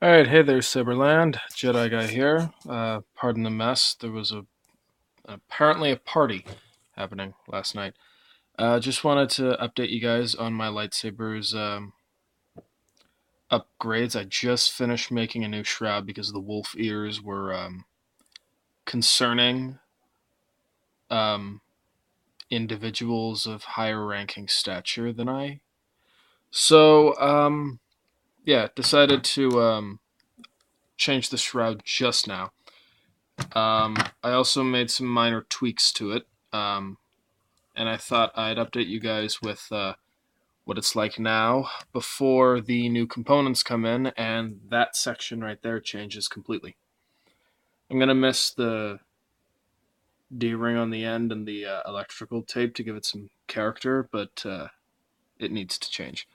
Alright, hey there, Cyberland. Jedi guy here. Pardon the mess. There was apparently a party happening last night. Just wanted to update you guys on my lightsaber's upgrades. I just finished making a new shroud because the wolf ears were concerning um, individuals of higher ranking stature than I. So, yeah, decided to change the shroud just now. I also made some minor tweaks to it, and I thought I'd update you guys with what it's like now before the new components come in, and that section right there changes completely. I'm gonna miss the D-ring on the end and the electrical tape to give it some character, but it needs to change.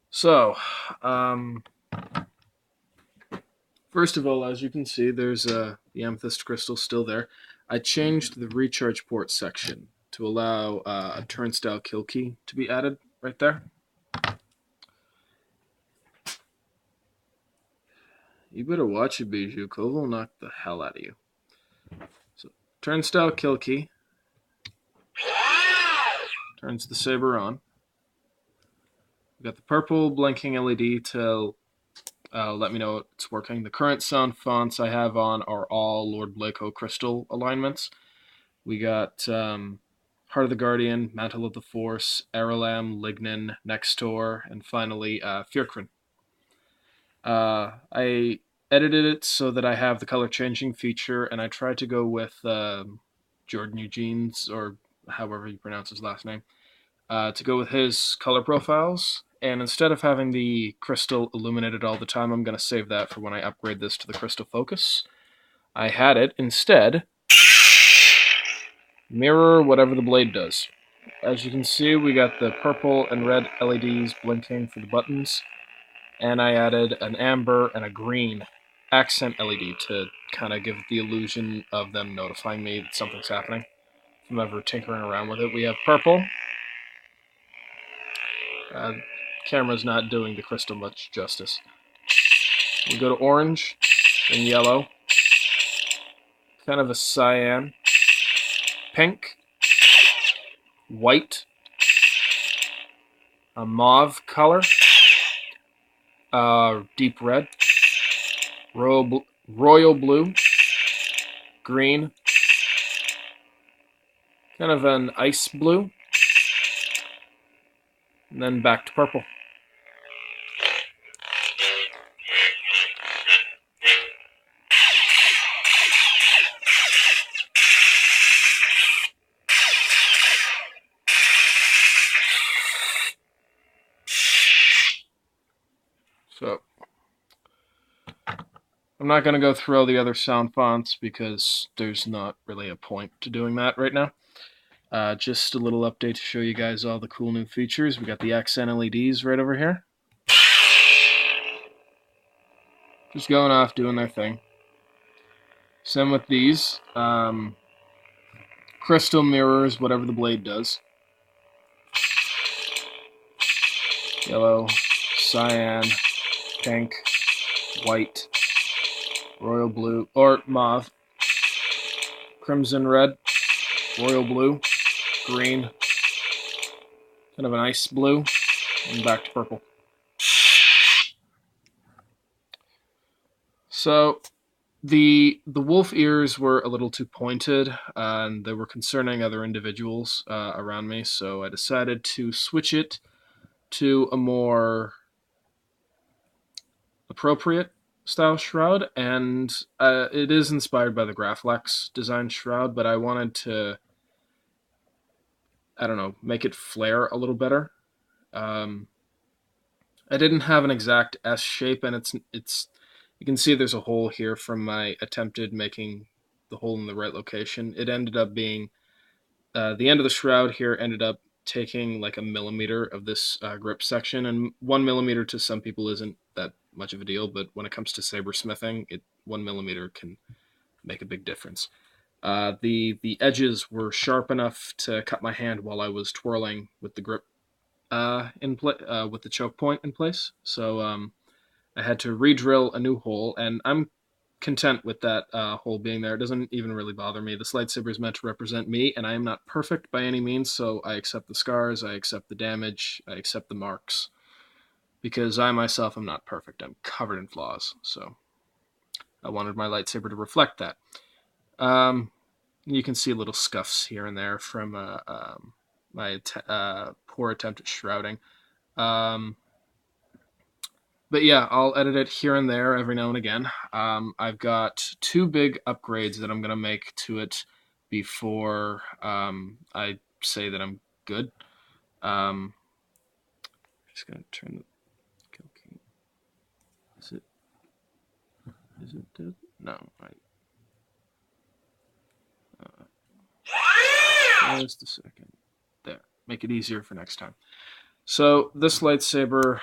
So, um, first of all, as you can see, there's the amethyst crystal still there. I changed the recharge port section to allow a turnstile kill key to be added right there. You better watch it, Bijou. Cove will knock the hell out of you. So, turnstile kill key turns the saber on. We've got the purple blinking LED to let me know it's working. The current sound fonts I have on are all Lord Blaco crystal alignments. We got Heart of the Guardian, Mantle of the Force, Aralam, Lignin, Nextor, and finally Fierkrin. I edited it so that I have the color changing feature, and I tried to go with Jordan Eugene's, or however you pronounce his last name, to go with his color profiles. And instead of having the crystal illuminated all the time, I'm going to save that for when I upgrade this to the crystal focus. I had it instead mirror whatever the blade does. As you can see, we got the purple and red LEDs blinking for the buttons, and I added an amber and a green accent LED to kind of give the illusion of them notifying me that something's happening. If I'm ever tinkering around with it, we have purple. Camera's not doing the crystal much justice. We go to orange and yellow, kind of a cyan, pink, white, a mauve color, deep red, royal blue, green, kind of an ice blue, and then back to purple. So, I'm not going to go through all the other sound fonts because there's not really a point to doing that right now. Just a little update to show you guys all the cool new features. We got the accent LEDs right over here. Just going off, doing their thing. Same with these. Crystal mirrors whatever the blade does. Yellow, cyan, pink, white, royal blue, or mauve, crimson red, royal blue, green, kind of an ice blue, and back to purple. So the wolf ears were a little too pointed, and they were concerning other individuals around me, so I decided to switch it to a more appropriate style shroud, and it is inspired by the Graflex design shroud, but I wanted to, I don't know, make it flare a little better. Um, I didn't have an exact S shape, and it's you can see there's a hole here from my attempted making the hole in the right location. It ended up being the end of the shroud here ended up taking like a millimeter of this grip section, and 1 millimeter to some people isn't that much of a deal, but when it comes to sabersmithing, 1 millimeter can make a big difference. The edges were sharp enough to cut my hand while I was twirling with the grip with the choke point in place. So I had to re-drill a new hole, and I'm content with that hole being there. It doesn't even really bother me. This lightsaber is meant to represent me, and I am not perfect by any means, so I accept the scars, I accept the damage, I accept the marks, because I myself am not perfect. I'm covered in flaws, so I wanted my lightsaber to reflect that. You can see little scuffs here and there from my poor attempt at shrouding. Um, but yeah, I'll edit it here and there every now and again. I've got two big upgrades that I'm going to make to it before I say that I'm good. Just going to turn the... Okay. Is it dead? No. Just a second. There. Make it easier for next time. So this lightsaber,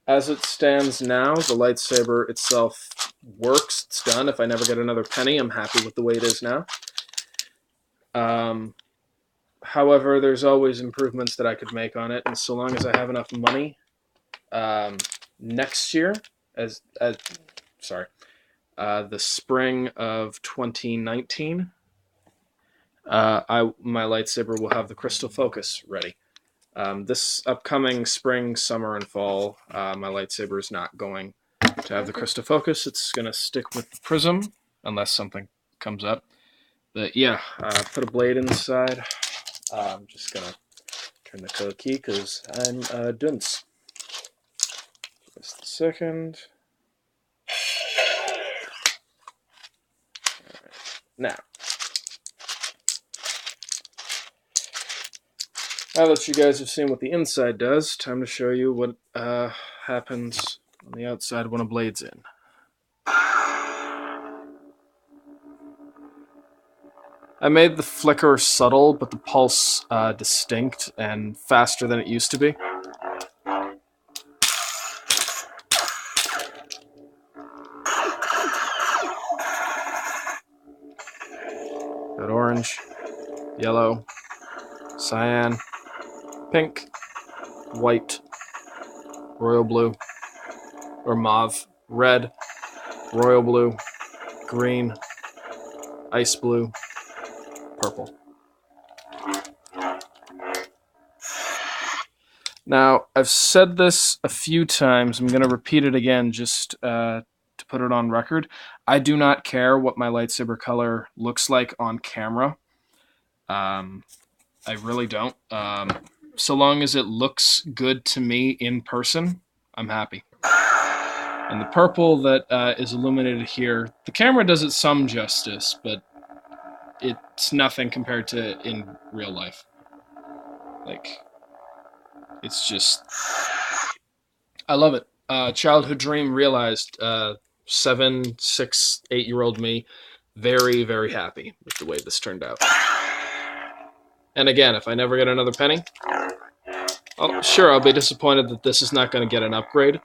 as it stands now, the lightsaber itself works. It's done. If I never get another penny, I'm happy with the way it is now. However, there's always improvements that I could make on it, and so long as I have enough money, next year, the spring of 2019, my lightsaber will have the crystal focus ready. This upcoming spring, summer, and fall, my lightsaber is not going to have the crystal focus. It's going to stick with the prism, unless something comes up. But yeah, put a blade inside. I'm just going to turn the code key because I'm a dunce. Just a second. Right. Now that you guys have seen what the inside does, time to show you what happens on the outside when a blade's in. I made the flicker subtle, but the pulse distinct and faster than it used to be. Got orange, yellow, cyan, pink, white, royal blue, or mauve, red, royal blue, green, ice blue, purple. Now, I've said this a few times. I'm going to repeat it again just to put it on record. I do not care what my lightsaber color looks like on camera. I really don't. So long as it looks good to me in person, I'm happy. And the purple that is illuminated here, the camera does it some justice, but it's nothing compared to in real life. Like, it's just... I love it. Childhood dream realized. 7, 6, 8-year-old me, very, very happy with the way this turned out. And again, if I never get another penny, I'll be disappointed that this is not going to get an upgrade.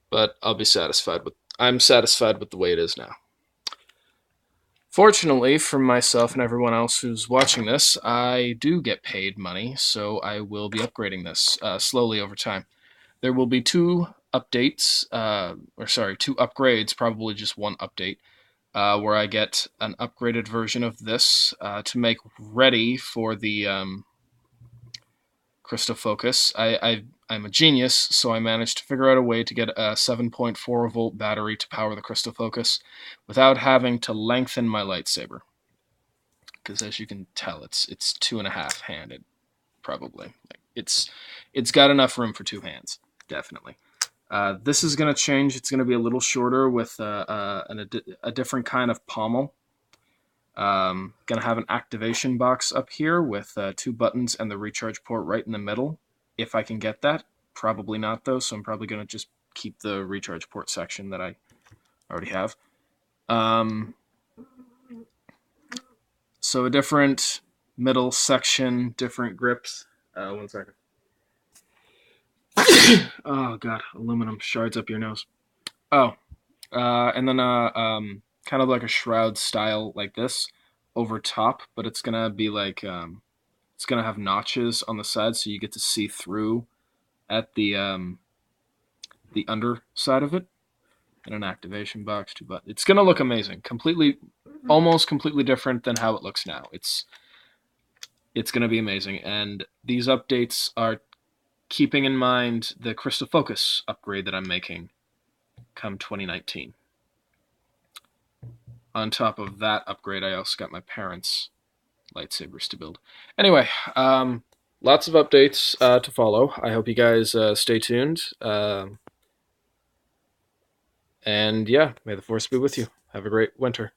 But I'm satisfied with the way it is now. Fortunately for myself and everyone else who's watching this, I do get paid money, so I will be upgrading this slowly over time. There will be two upgrades, probably just one update, where I get an upgraded version of this to make ready for the crystal focus. I'm a genius, so I managed to figure out a way to get a 7.4 volt battery to power the crystal focus without having to lengthen my lightsaber. Because as you can tell, it's 2.5 handed, probably. It's got enough room for 2 hands, definitely. This is going to change. It's going to be a little shorter with a different kind of pommel. Going to have an activation box up here with 2 buttons and the recharge port right in the middle. If I can get that. Probably not, though, so I'm probably going to just keep the recharge port section that I already have. So a different middle section, different grips. 1 second. Oh, God. Aluminum shards up your nose. Oh. And then kind of like a shroud style like this over top, but it's going to be like... it's It's gonna have notches on the side, so you get to see through at the underside of it, and an activation box too. But it's gonna look amazing. Almost completely different than how it looks now. It's gonna be amazing, and these updates are keeping in mind the crystal focus upgrade that I'm making come 2019. On top of that upgrade, I also got my parents' lightsabers to build. Anyway, lots of updates to follow. I hope you guys stay tuned. And yeah, may the force be with you. Have a great winter.